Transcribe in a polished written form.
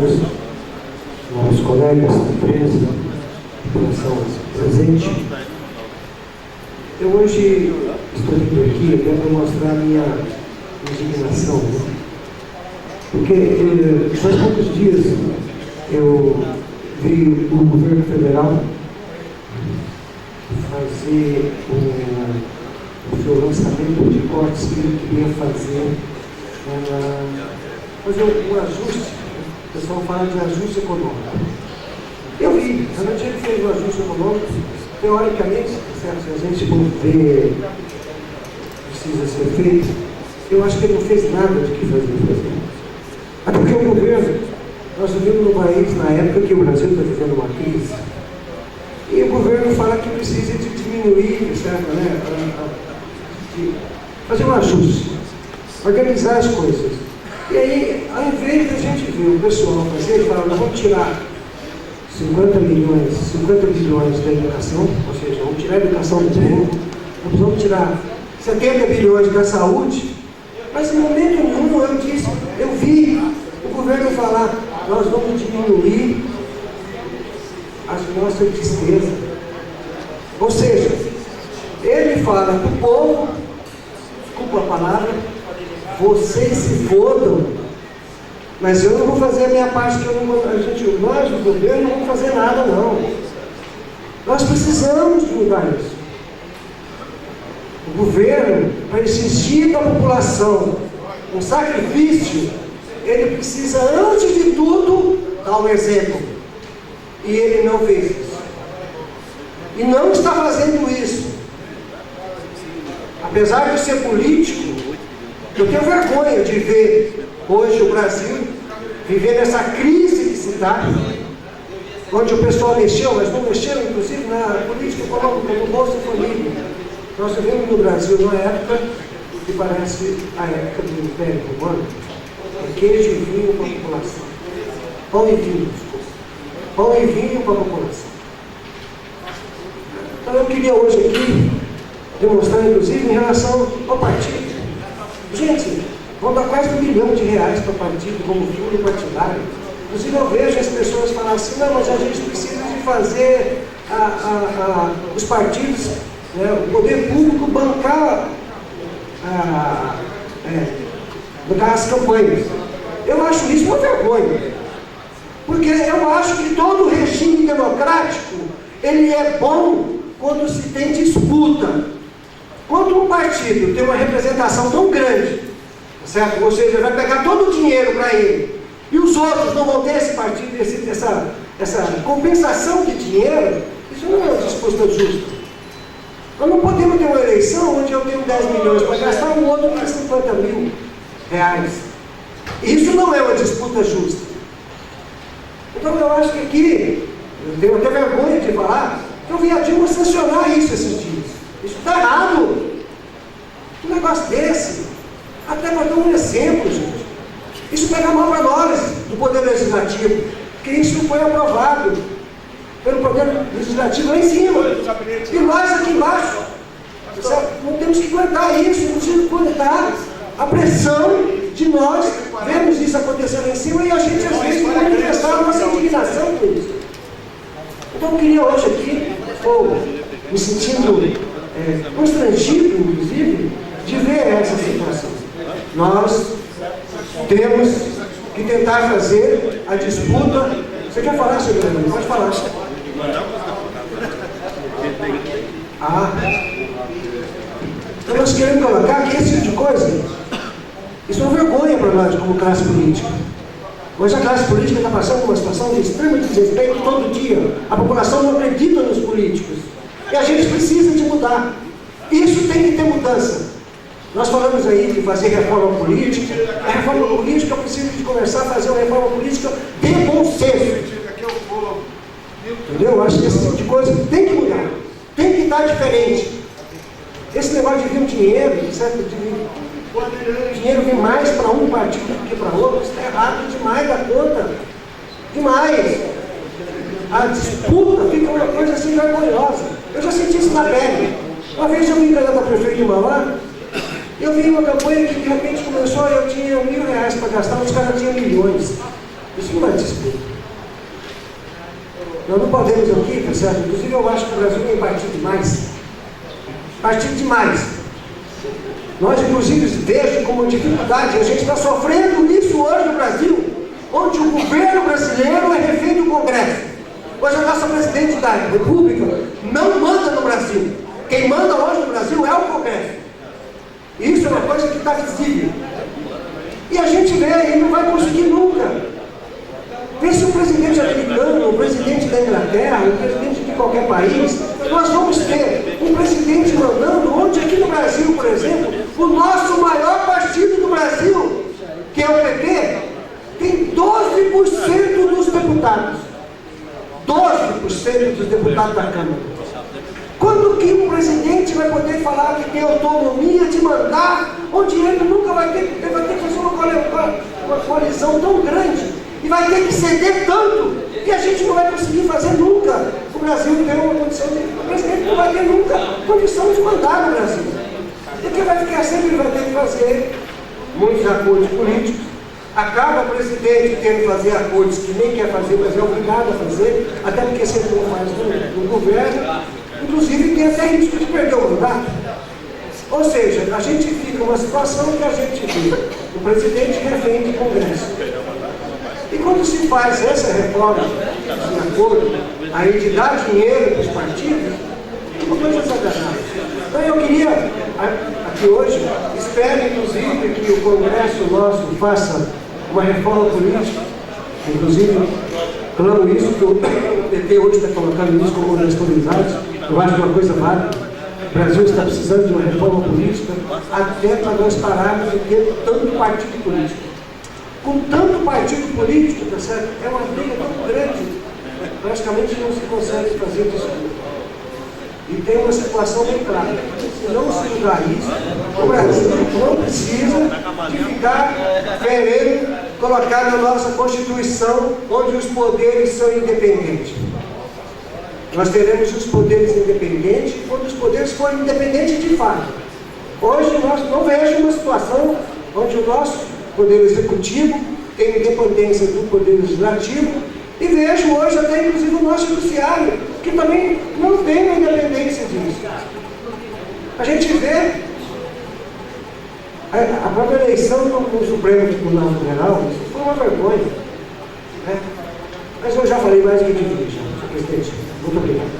professores, novos colegas da empresa, população presente. Eu hoje estou vindo aqui até para mostrar a minha indignação, né? Porque faz poucos dias eu vi o governo federal fazer o seu lançamento de cortes que ele queria fazer um ajuste. O pessoal fala de ajuste econômico. Eu vi, no dia que fez o ajuste econômico, teoricamente, certo? Se a gente for ver, precisa ser feito, eu acho que ele não fez nada do que fazer. Até porque o governo, nós vivemos num país na época que o Brasil está vivendo uma crise, e o governo fala que precisa de diminuir, certo, né? De fazer um ajuste, organizar as coisas. E aí, ao invés de a gente ver o pessoal fazer, falar, nós vamos tirar 50 bilhões da educação, ou seja, vamos tirar a educação do povo, nós vamos tirar 70 bilhões da saúde, mas em momento nenhum eu vi o governo falar, nós vamos diminuir as nossas despesas. Ou seja, ele fala para o povo, desculpa a palavra, vocês se fodam, mas eu não vou fazer a minha parte, que nós do governo não vamos fazer nada não. Nós precisamos mudar isso. O governo, para exigir da população um sacrifício, ele precisa, antes de tudo, dar um exemplo. E ele não fez isso. E não está fazendo isso. Apesar de ser político, eu tenho vergonha de ver hoje o Brasil viver nessa crise que se está, onde o pessoal mexeu, mas não mexeram, inclusive, na política econômica do Bolsa Família. Nós vivemos no Brasil numa época que parece a época do Império Romano, queijo e vinho para a população. Pão e vinho, desculpa. Pão e vinho para a população. Então eu queria hoje aqui demonstrar, inclusive, em relação ao partido. Gente, vão dar quase R$1 milhão para o partido, como fundo partidário. Inclusive eu vejo as pessoas falar assim, não, mas a gente precisa de fazer os partidos, né, o poder público bancar as campanhas. Eu acho isso uma vergonha. Porque eu acho que todo regime democrático, ele é bom quando se tem disputa. Quando um partido tem uma representação tão grande, certo? Ou seja, vai pegar todo o dinheiro para ele, e os outros não vão ter esse partido, essa compensação de dinheiro, isso não é uma disputa justa. Nós não podemos ter uma eleição onde eu tenho 10 milhões para gastar, o outro tem 50 mil reais. Isso não é uma disputa justa. Então eu acho que aqui, eu tenho até vergonha de falar, que eu vi a Dilma sancionar isso esses dias. Isso está errado. Um negócio desse, até para dar um exemplo, gente. Isso pega mal para nós, do Poder Legislativo, porque isso não foi aprovado pelo Poder Legislativo lá em cima. E nós aqui embaixo, não temos que aguentar isso, não temos que aguentar a pressão de nós vermos isso acontecer lá em cima e a gente às vezes vai manifestar a nossa indignação com isso. Então eu queria hoje aqui, estou me sentindo constrangido, inclusive, de ver essa situação. Nós temos que tentar fazer a disputa. Você quer falar, senhor Guilherme? Pode falar. Então nós queremos colocar que esse tipo de coisa, isso é uma vergonha para nós como classe política. Hoje a classe política está passando uma situação de extremo desrespeito todo dia. A população não acredita nos políticos. E a gente precisa de mudar. Isso tem que ter mudança. Nós falamos aí de fazer reforma política. A reforma política precisa de começar a fazer uma reforma política de bom senso. Entendeu? Eu acho que esse tipo de coisa tem que mudar. Tem que estar diferente. Esse negócio de vir um dinheiro, certo? O dinheiro vem mais para um partido do que para outro. Isso está errado demais da conta. Demais. A disputa fica uma coisa assim vergonhosa. Eu já senti isso na pele. Uma vez eu vim candidato a prefeito de Mauá, eu vi uma campanha que de repente começou, eu tinha R$1.000 para gastar, os caras tinham milhões. Isso não vai disputa. Nós não podemos aqui, tá certo? Inclusive eu acho que o Brasil tem partido demais. Partido demais. Nós, inclusive, vejo como dificuldade, a gente está sofrendo isso hoje no Brasil, onde o governo brasileiro é refém do Congresso. Hoje a nossa presidente da República não manda no Brasil. Quem manda hoje no Brasil é o Congresso. Isso é uma coisa que está visível. E a gente vê e não vai conseguir nunca. Vê se o presidente americano, o presidente da Inglaterra, o presidente de qualquer país, nós vamos ter um presidente mandando, onde aqui no Brasil, por exemplo, o nosso maior partido do Brasil, que é o PT, tem 12% dos deputados. 12% dos deputados da Câmara. Quando que o presidente vai poder falar que tem autonomia de mandar, onde ele nunca vai ter que fazer uma coalizão tão grande, e vai ter que ceder tanto, que a gente não vai conseguir fazer nunca. O Brasil tem uma condição de... O presidente não vai ter nunca condição de mandar no Brasil. Porque vai ficar sempre, vai ter que fazer muitos acordos políticos. Acaba o presidente tendo que fazer acordos que nem quer fazer, mas é obrigado a fazer, até porque sempre não faz no governo. Inclusive tem até risco de perder o mandato. Ou seja, a gente fica numa situação que a gente vê o presidente refém do Congresso. E quando se faz essa reforma, esse acordo, aí de dar dinheiro para os partidos, é uma coisa desagradável. Então eu queria, aqui hoje, espero inclusive que o Congresso nosso faça uma reforma política, inclusive, clamo isso, que o PT hoje está colocando isso como responsabilidade, eu acho uma coisa válida. O Brasil está precisando de uma reforma política, até para nós pararmos de ter tanto partido político. Com tanto partido político, tá certo? É uma briga tão grande, praticamente não se consegue fazer disputa. E tem uma situação bem clara. Se não se mudar isso, o Brasil não precisa de ficar querendo colocar na nossa Constituição onde os poderes são independentes. Nós teremos os poderes independentes quando os poderes forem independentes de fato. Hoje nós não vejo uma situação onde o nosso Poder Executivo tem independência do Poder Legislativo, e vejo hoje até inclusive o nosso Judiciário, que também não tem a independência disso. A gente vê a própria eleição do Supremo Tribunal Federal, isso foi uma vergonha. Né? Mas eu já falei mais do que devia, presidente. Muito obrigado.